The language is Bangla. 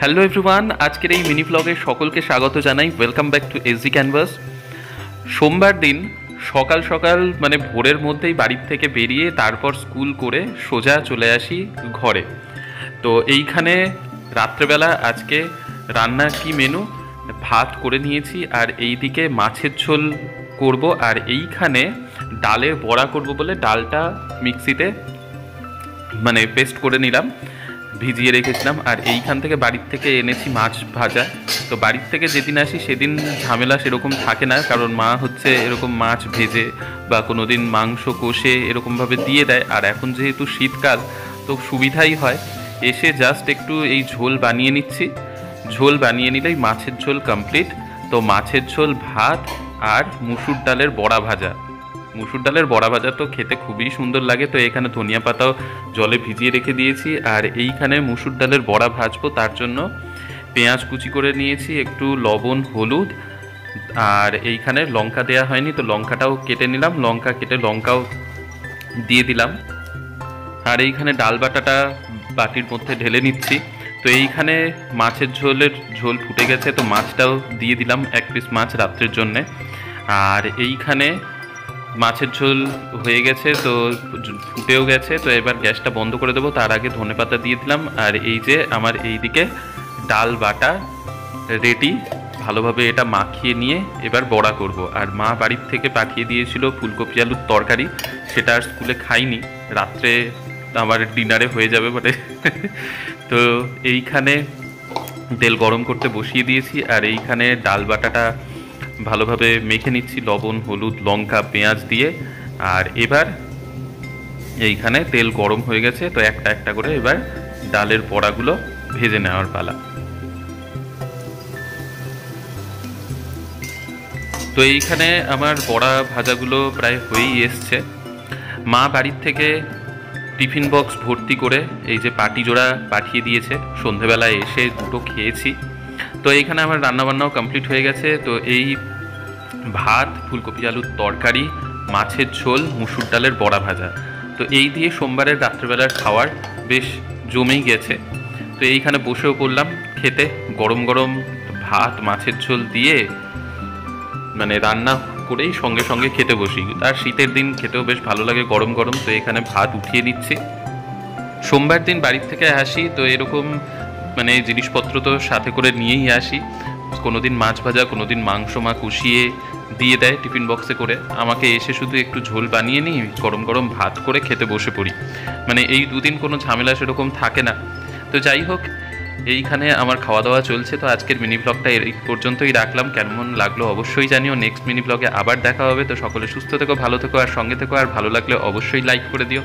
হ্যালো এভরিওয়ান, আজকের এই মিনি ব্লগে সকলকে স্বাগত জানাই। Welcome back to SG canvas. সোমবার দিন সকাল সকাল মানে ভোরের মধ্যেই বাড়ির থেকে বেরিয়ে তারপর স্কুল করে সোজা চলে আসি ঘরে। তো এইখানে রাত্রেবেলা আজকে রান্না কি মেনু, ভাত করে নিয়েছি আর এইদিকে মাছের ঝোল করব, আর এইখানে ডালের বড়া করব বলে ডালটা মিক্সিতে মানে পেস্ট করে নিলাম, ভিজিয়ে রেখেছিলাম। আর এইখান থেকে বাড়ির থেকে এনেছি মাছ ভাজা। তো বাড়ির থেকে যেদিন আসি সেদিন ঝামেলা সেরকম থাকে না, কারণ মা হচ্ছে এরকম মাছ ভেজে বা কোনো দিন মাংস কষে এরকমভাবে দিয়ে দেয়। আর এখন যেহেতু শীতকাল তো সুবিধাই হয়, এসে জাস্ট একটু এই ঝোল বানিয়ে নিচ্ছি। ঝোল বানিয়ে নিলেই মাছের ঝোল কমপ্লিট। তো মাছের ঝোল, ভাত আর মুসুর ডালের বড়া ভাজা। মুসুর ডালের বড়া ভাজা তো খেতে খুবই সুন্দর লাগে। তো এখানে ধনিয়া পাতাও জলে ভিজিয়ে রেখে দিয়েছি। আর এইখানে মুসুর ডালের বড়া ভাজবো, তার জন্য পেঁয়াজ কুচি করে নিয়েছি, একটু লবণ, হলুদ, আর এইখানে লঙ্কা দেয়া হয়নি তো লঙ্কাটাও কেটে নিলাম, লঙ্কা কেটে লঙ্কাও দিয়ে দিলাম। আর এইখানে ডাল বাটাটা বাটির মধ্যে ঢেলে নিচ্ছি। তো এইখানে মাছের ঝোল ফুটে গেছে, তো মাছটাও দিয়ে দিলাম, এক পিস মাছ রাত্রের জন্যে। আর এইখানে মাছের ঝোল হয়ে গেছে, তো ফুটেও গেছে। তো এবার গ্যাসটা বন্ধ করে দেবো, তার আগে ধনেপাতা দিয়ে দিলাম। আর এই যে আমার এইদিকে ডাল বাটা রেডি, ভালোভাবে এটা মাখিয়ে নিয়ে এবার বড়া করব। আর মা বাড়ির থেকে পাঠিয়ে দিয়েছিল ফুলকপি আলুর তরকারি, সেটা আর স্কুলে খাইনি, রাত্রে আমার ডিনারে হয়ে যাবে বলে। তো এইখানে তেল গরম করতে বসিয়ে দিয়েছি। আর এইখানে ডাল বাটাটা ভালোভাবে মেখে নিচ্ছি লবণ, হলুদ, লঙ্কা, পেঁয়াজ দিয়ে। আর এবার এইখানে তেল গরম হয়ে গেছে, তো একটা একটা করে এবার ডালের বড়াগুলো ভেজে নেওয়ার পালা। তো এইখানে আমার বড়া ভাজাগুলো প্রায় হয়েই এসছে। মা বাড়ির থেকে টিফিন বক্স ভর্তি করে এই যে পাটি জোড়া পাঠিয়ে দিয়েছে, সন্ধেবেলায় এসে দুটো খেয়েছি। তো এইখানে আমার রান্নাবান্নাও কমপ্লিট হয়ে গেছে। তো এই ভাত, ফুলকপি আলুর তরকারি, মাছের ঝোল, মুসুর ডালের বড়া ভাজা, তো এই দিয়ে সোমবারের রাত্রেবেলার খাওয়ার বেশ জমেই গেছে। তো এইখানে বসেও পড়লাম খেতে, গরম গরম ভাত মাছের ঝোল দিয়ে মানে রান্না করেই সঙ্গে সঙ্গে খেতে বসি। আর শীতের দিন খেতেও বেশ ভালো লাগে গরম গরম। তো এখানে ভাত উঠিয়ে দিচ্ছি। সোমবার দিন বাড়ির থেকে আসি তো এরকম মানে জিনিসপত্র তো সাথে করে নিয়েই আসি। কোনোদিন মাছ ভাজা, কোনোদিন মাংস মা কষিয়ে দিয়ে দেয় টিফিন বক্সে করে, আমাকে এসে শুধু একটু ঝোল বানিয়ে নিই, গরম গরম ভাত করে খেতে বসে পড়ি। মানে এই দুদিন কোনো ঝামেলা সেরকম থাকে না। তো যাই হোক, এইখানে আমার খাওয়া দাওয়া চলছে। তো আজকের মিনি ব্লগটা এই পর্যন্তই রাখলাম। কেমন লাগলো অবশ্যই জানিও। নেক্সট মিনি ব্লগে আবার দেখা হবে। তো সকলে সুস্থ থেকো, ভালো থেকো আর সঙ্গে থেকো। আর ভালো লাগলে অবশ্যই লাইক করে দিও।